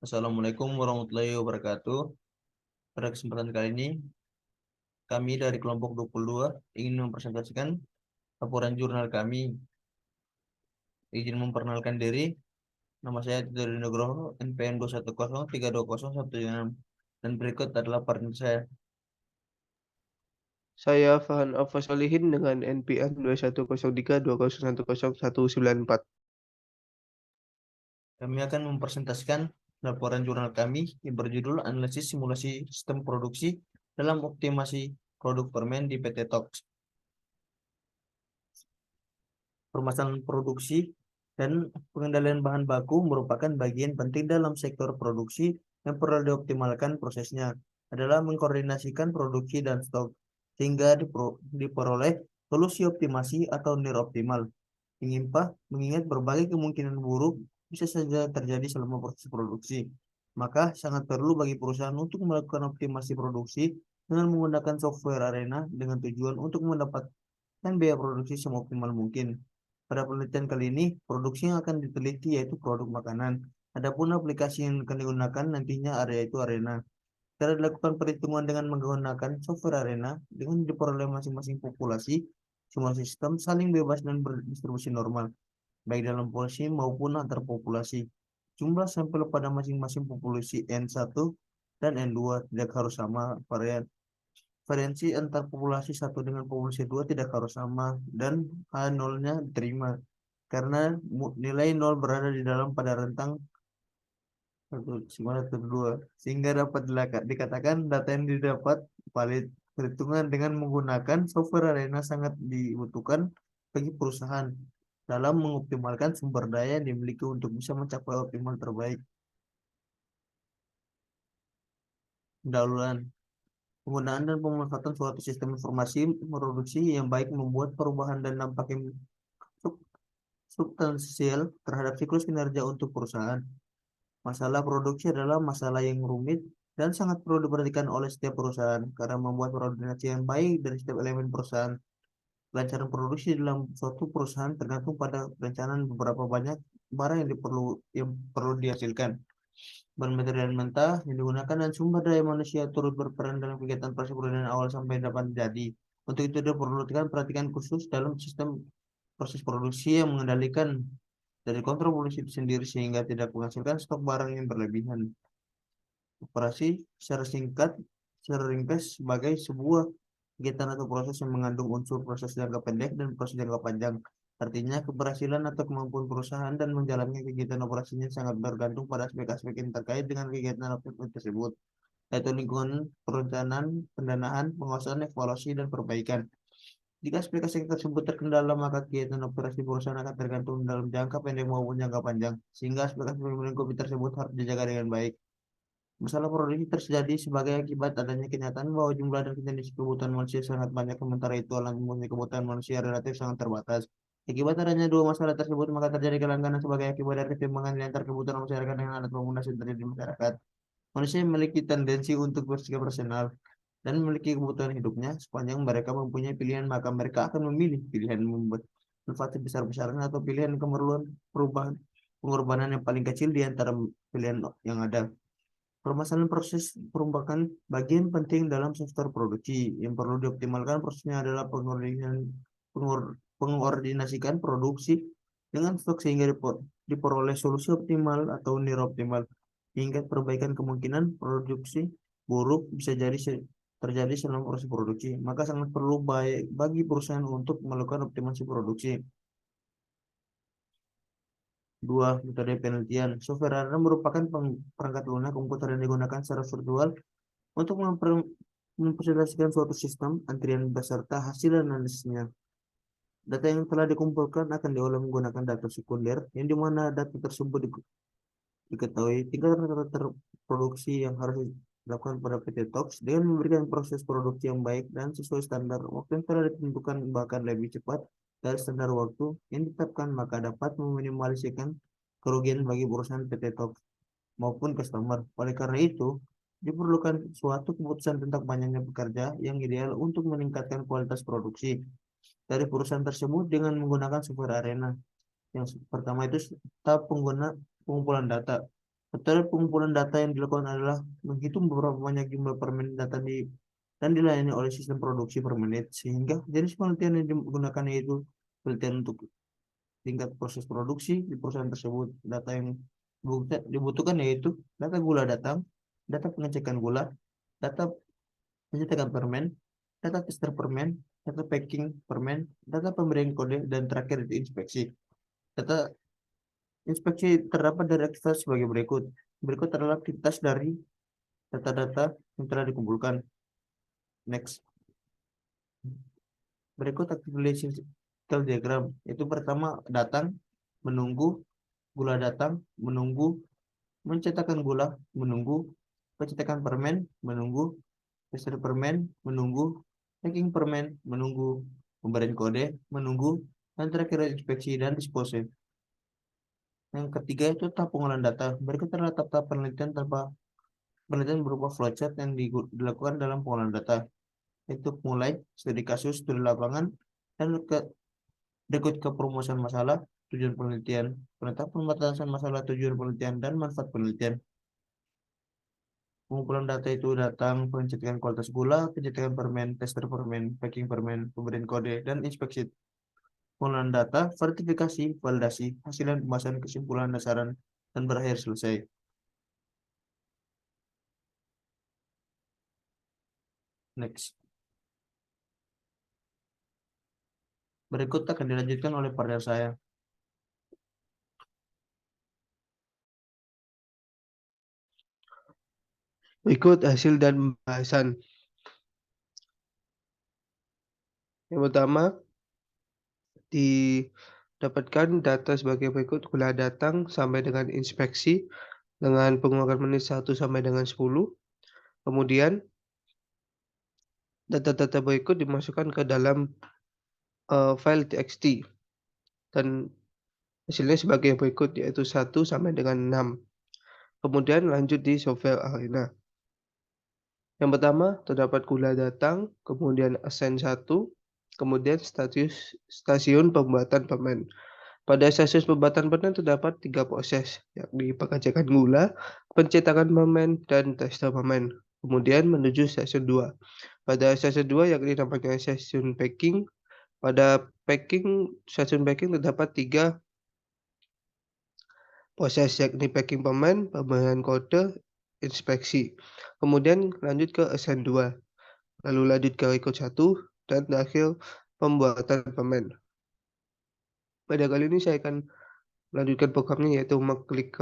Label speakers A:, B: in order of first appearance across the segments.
A: Assalamualaikum warahmatullahi wabarakatuh. Pada kesempatan kali ini, kami dari kelompok 22 ingin mempresentasikan laporan jurnal kami. Izin memperkenalkan diri. Nama saya Tito Nugroho, NPM 210320116. Dan berikut adalah partner saya.
B: Saya Fahan Alfasolihin dengan NPM 210320101194.
A: Kami akan mempresentasikan laporan jurnal kami yang berjudul Analisis Simulasi Sistem Produksi dalam Optimasi Produk Permen di PT Tox. Permasalahan produksi dan pengendalian bahan baku merupakan bagian penting dalam sektor produksi yang perlu dioptimalkan prosesnya adalah mengkoordinasikan produksi dan stok sehingga diperoleh solusi optimasi atau nilai optimal. Mengingat berbagai kemungkinan buruk bisa saja terjadi selama proses produksi, maka sangat perlu bagi perusahaan untuk melakukan optimasi produksi dengan menggunakan software Arena dengan tujuan untuk mendapatkan biaya produksi seoptimal mungkin. Pada penelitian kali ini, produksi yang akan diteliti yaitu produk makanan. Adapun aplikasi yang akan digunakan nantinya yaitu Arena. Cara dilakukan perhitungan dengan menggunakan software Arena dengan diperoleh masing-masing populasi, semua sistem saling bebas dan berdistribusi normal, baik dalam populasi maupun antar populasi. Jumlah sampel pada masing-masing populasi N1 dan N2 tidak harus sama varian. Variansi antar populasi satu dengan populasi 2 tidak harus sama dan H0-nya diterima karena nilai 0 berada di dalam pada rentang 1,2 sehingga dapat dikatakan data yang didapat valid. Perhitungan dengan menggunakan software Arena sangat dibutuhkan bagi perusahaan dalam mengoptimalkan sumber daya yang dimiliki untuk bisa mencapai optimal terbaik. Pendahuluan. Penggunaan dan pemanfaatan suatu sistem informasi produksi yang baik membuat perubahan dan dampak yang substansial terhadap siklus kinerja untuk perusahaan. Masalah produksi adalah masalah yang rumit dan sangat perlu diperhatikan oleh setiap perusahaan karena membuat koordinasi yang baik dari setiap elemen perusahaan. Kelancaran produksi dalam suatu perusahaan tergantung pada perencanaan beberapa banyak barang yang perlu dihasilkan. Bahan material mentah yang digunakan dan sumber daya manusia turut berperan dalam kegiatan proses dari awal sampai dapat jadi. Untuk itu diperlukan perhatian khusus dalam sistem proses produksi yang mengendalikan dari kontrol produksi itu sendiri sehingga tidak menghasilkan stok barang yang berlebihan. Operasi secara ringkas sebagai sebuah kegiatan atau proses yang mengandung unsur proses jangka pendek dan proses jangka panjang. Artinya keberhasilan atau kemampuan perusahaan dan menjalankan kegiatan operasinya sangat bergantung pada aspek-aspek yang terkait dengan kegiatan operasi tersebut, yaitu lingkungan, perencanaan, pendanaan, pengawasan, evaluasi, dan perbaikan. Jika aspek-aspek tersebut terkendala, maka kegiatan operasi perusahaan akan tergantung dalam jangka pendek maupun jangka panjang, sehingga aspek-aspek melingkupi tersebut harus dijaga dengan baik. Masalah produksi terjadi sebagai akibat adanya kenyataan bahwa jumlah dan jenis kebutuhan manusia sangat banyak, sementara itu alam kebutuhan manusia relatif sangat terbatas. Akibat adanya dua masalah tersebut, maka terjadi kelangkaan sebagai akibat dari ketimbangan di antara kebutuhan masyarakat dengan alat bangunan yang terjadi di masyarakat. Manusia memiliki tendensi untuk bersikap rasional dan memiliki kebutuhan hidupnya. Sepanjang mereka mempunyai pilihan, maka mereka akan memilih pilihan membuat manfaat besar-besaran atau pilihan kemerluan perubahan pengorbanan yang paling kecil di antara pilihan yang ada. Permasalahan proses merupakan bagian penting dalam sektor produksi. Yang perlu dioptimalkan prosesnya adalah pengordinasikan produksi dengan stok sehingga diperoleh solusi optimal atau nilai optimal. Hingga perbaikan kemungkinan produksi buruk bisa terjadi selama proses produksi. Maka sangat perlu baik bagi perusahaan untuk melakukan optimasi produksi. Dua, metode penelitian. Software Arena merupakan perangkat lunak komputer yang digunakan secara virtual untuk mempresentasikan suatu sistem antrian beserta hasil analisisnya. Data yang telah dikumpulkan akan diolah menggunakan data sekunder, yang dimana data tersebut diketahui tingkat rata-rata terproduksi yang harus dilakukan pada PT Tox dengan memberikan proses produksi yang baik dan sesuai standar waktu yang telah ditentukan, bahkan lebih cepat dari standar waktu yang ditetapkan, maka dapat meminimalisasikan kerugian bagi perusahaan PT Tox maupun customer. Oleh karena itu, diperlukan suatu keputusan tentang banyaknya pekerja yang ideal untuk meningkatkan kualitas produksi dari perusahaan tersebut dengan menggunakan software Arena. Yang pertama itu tahap pengumpulan data. Metode pengumpulan data yang dilakukan adalah menghitung beberapa banyak jumlah permen data dan dilayani oleh sistem produksi per menit, sehingga jenis penelitian yang digunakan yaitu penelitian untuk tingkat proses produksi di perusahaan tersebut. Data yang dibutuhkan yaitu data gula datang, data pengecekan gula, data pencetakan permen, data tester permen, data packing permen, data pemberian kode, dan terakhir itu inspeksi. Data inspeksi terdapat dari aktivitas sebagai berikut. Berikut adalah aktivitas dari data-data yang telah dikumpulkan. Next. Berikut activity diagram. Itu pertama datang, menunggu, gula datang, menunggu, mencetakkan gula, menunggu, pencetakan permen, menunggu, tester permen, menunggu, packing permen, menunggu, pemberian kode, menunggu, dan terakhir inspeksi dan dispose. Yang ketiga itu tahap pengolahan data. Berikut adalah tahap penelitian berupa flowchart yang dilakukan dalam pengolahan data. Itu mulai studi kasus, studi lapangan, dan berikut ke perumusan masalah, tujuan penelitian, penetapan batasan masalah, tujuan penelitian, dan manfaat penelitian. Pengumpulan data itu datang pencetakan kualitas gula, pencetakan permen, tester permen, packing permen, pemberian kode, dan inspeksi. Pengolahan data, verifikasi, validasi, hasil dan pembahasan kesimpulan dasaran, dan berakhir selesai. Next. Berikut akan dilanjutkan oleh partner saya.
B: Berikut hasil dan pembahasan. Yang pertama, didapatkan data sebagai berikut: gula datang sampai dengan inspeksi dengan pengurangan menit 1 sampai dengan 10. Kemudian data-data berikut dimasukkan ke dalam file txt dan hasilnya sebagai berikut, yaitu 1 sampai dengan 6. Kemudian lanjut di software Arena. Yang pertama, terdapat gula datang, kemudian assign 1, kemudian stasiun pembuatan permen. Pada stasiun pembuatan permen terdapat 3 proses, yakni pengecekan gula, pencetakan permen, dan tester permen. Kemudian menuju stasiun 2. Pada stasiun 2, yakni namanya stasiun packing. Pada stasiun packing terdapat 3 proses, yakni packing permen, pemberian kode, inspeksi. Kemudian lanjut ke assign 2. Lalu lanjut ke record 1, dan terakhir pembuatan permen. Pada kali ini saya akan melanjutkan programnya, yaitu mengklik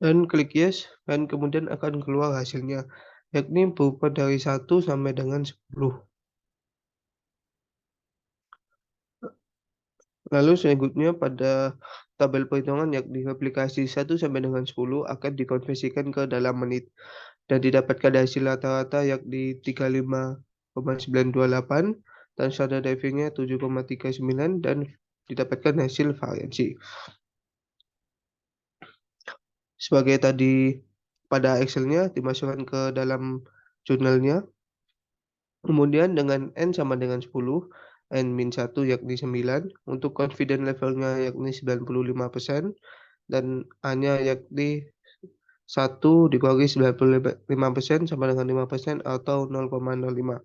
B: dan klik yes, dan kemudian akan keluar hasilnya, yakni berupa dari 1 sampai dengan 10. Lalu selanjutnya pada tabel perhitungan, yakni aplikasi 1 sampai dengan 10 akan dikonversikan ke dalam menit dan didapatkan hasil rata-rata yakni 35,928 dan standar deviasinya 7,39 dan didapatkan hasil variansi. Sebagai tadi pada Excel-nya dimasukkan ke dalam jurnalnya. Kemudian dengan N sama dengan 10, N-1 yakni 9, untuk confidence levelnya yakni 95%, dan A-nya yakni 1 dibagi 95% sama dengan 5% atau 0,05.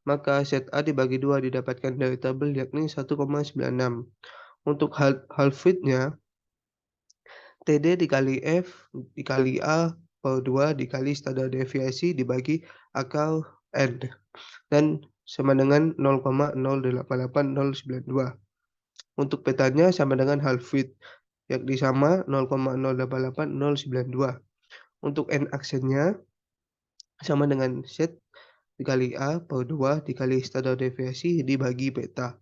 B: Maka set A dibagi 2 didapatkan dari tabel yakni 1,96. Untuk half width-nya, TD dikali F dikali A per 2 dikali standar deviasi dibagi akar N, dan sama dengan 0,088092. Untuk petanya sama dengan half width, yakni sama 0,088092. Untuk N aksennya sama dengan Z dikali A per 2 dikali standar deviasi dibagi beta,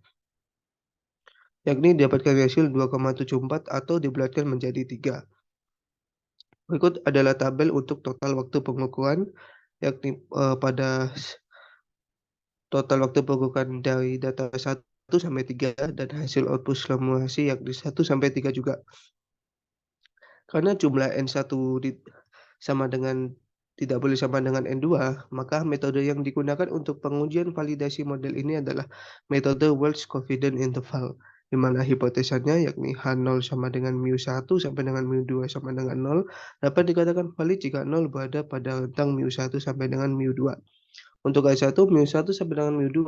B: yakni didapatkan hasil 2,74 atau dibulatkan menjadi 3. Berikut adalah tabel untuk total waktu pengukuran, yakni pada total waktu pengukuran dari data 1 sampai 3 dan hasil output simulasi yakni 1 sampai 3 juga. Karena jumlah N1 sama dengan tidak boleh sama dengan N2, maka metode yang digunakan untuk pengujian validasi model ini adalah metode Welch Confidence Interval, di mana hipotesanya yakni H0 sama dengan mu1 sampai dengan mu2 sama dengan 0 dapat dikatakan valid jika 0 berada pada rentang mu1 sampai dengan mu2. Untuk H1, mu1 sampai dengan mu2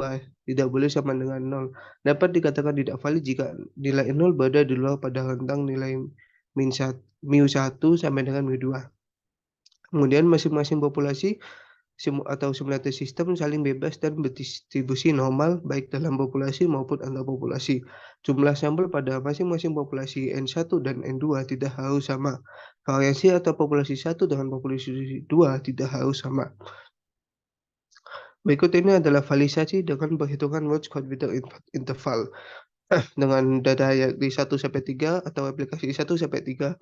B: tidak boleh sama dengan 0. Dapat dikatakan tidak valid jika nilai 0 berada di luar pada rentang nilai mu1 sampai dengan mu2. Kemudian masing-masing populasi atau simulated sistem saling bebas dan berdistribusi normal baik dalam populasi maupun antar populasi. Jumlah sampel pada masing-masing populasi N1 dan N2 tidak harus sama. Variasi atau populasi 1 dengan populasi 2 tidak harus sama. Berikut ini adalah validasi dengan perhitungan Welch Confidence Interval dengan data yakni 1 sampai 3 atau aplikasi 1 sampai 3.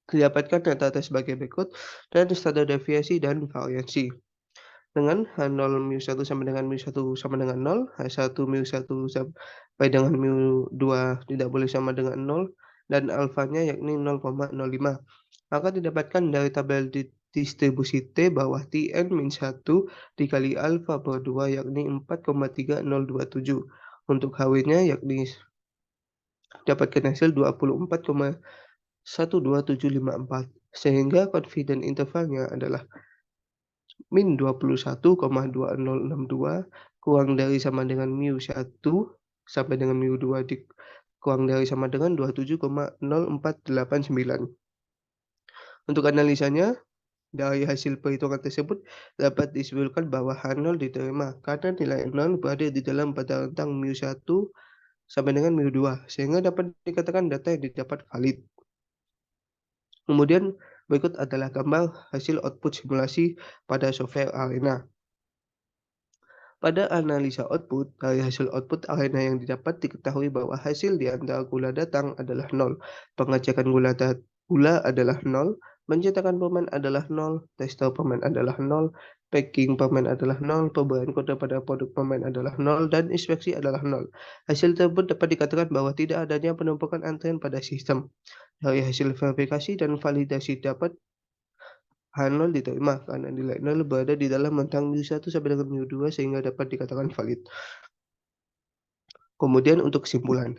B: Didapatkan data sebagai berikut dan standar deviasi dan variasi. Dengan H0 mu1 sama dengan mu1 sama dengan 0, H1 mu1 sampai dengan mu2 tidak boleh sama dengan 0, dan alfanya yakni 0,05. Maka didapatkan dari tabel distribusi T bahwa Tn-1 dikali alfa per 2 yakni 4,3027. Untuk Hw-nya yakni dapatkan hasil 24,12754, sehingga confidence intervalnya adalah min 21,2062 kurang dari sama dengan mu1 sampai dengan mu2 kurang dari sama dengan 27,0489. Untuk analisanya, dari hasil perhitungan tersebut dapat disimpulkan bahwa H0 diterima karena nilai 0 berada di dalam pada rentang mu1 sampai dengan mu2, sehingga dapat dikatakan data yang didapat valid. Kemudian berikut adalah gambar hasil output simulasi pada software Arena. Pada analisa output, dari hasil output Arena yang didapat diketahui bahwa hasil di antara gula datang adalah 0, pengecekan gula adalah 0, pencetakan permen adalah 0, tester permen adalah 0, packing permen adalah 0, pemberian kode pada produk permen adalah 0, dan inspeksi adalah 0. Hasil tersebut dapat dikatakan bahwa tidak adanya penumpukan antrian pada sistem. Dari hasil verifikasi dan validasi dapat H0 diterima karena nilai 0 berada di dalam rentang mu1 sampai dengan mu2 sehingga dapat dikatakan valid. Kemudian untuk kesimpulan.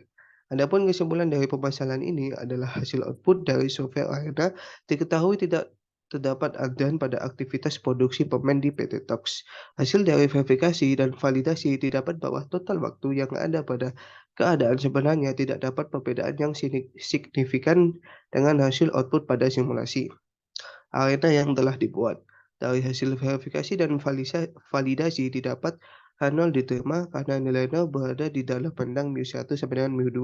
B: Adapun kesimpulan dari permasalahan ini adalah hasil output dari software Arena diketahui tidak terdapat antrian pada aktivitas produksi permen di PT Tox. Hasil dari verifikasi dan validasi didapat bahwa total waktu yang ada pada keadaan sebenarnya tidak dapat perbedaan yang signifikan dengan hasil output pada simulasi Arena yang telah dibuat. Dari hasil verifikasi dan validasi didapat H0 diterima karena nilai 0 berada di dalam rentang mu1 sampai dengan mu2,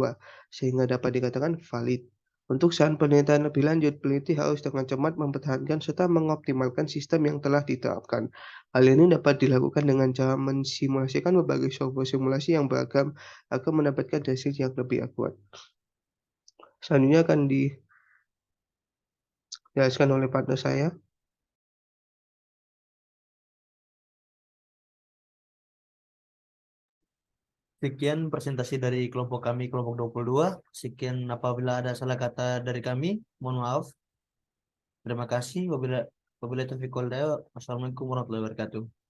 B: sehingga dapat dikatakan valid. Untuk saat penelitian lebih lanjut, peneliti harus dengan cermat mempertahankan serta mengoptimalkan sistem yang telah diterapkan. Hal ini dapat dilakukan dengan cara mensimulasikan berbagai software simulasi yang beragam agar mendapatkan hasil yang lebih akurat. Selanjutnya akan dijelaskan oleh partner saya.
A: Sekian presentasi dari kelompok kami, kelompok 22. Sekian apabila ada salah kata dari kami, mohon maaf. Terima kasih. Wabillahi taufiq wal hidayah. Wassalamualaikum warahmatullahi wabarakatuh.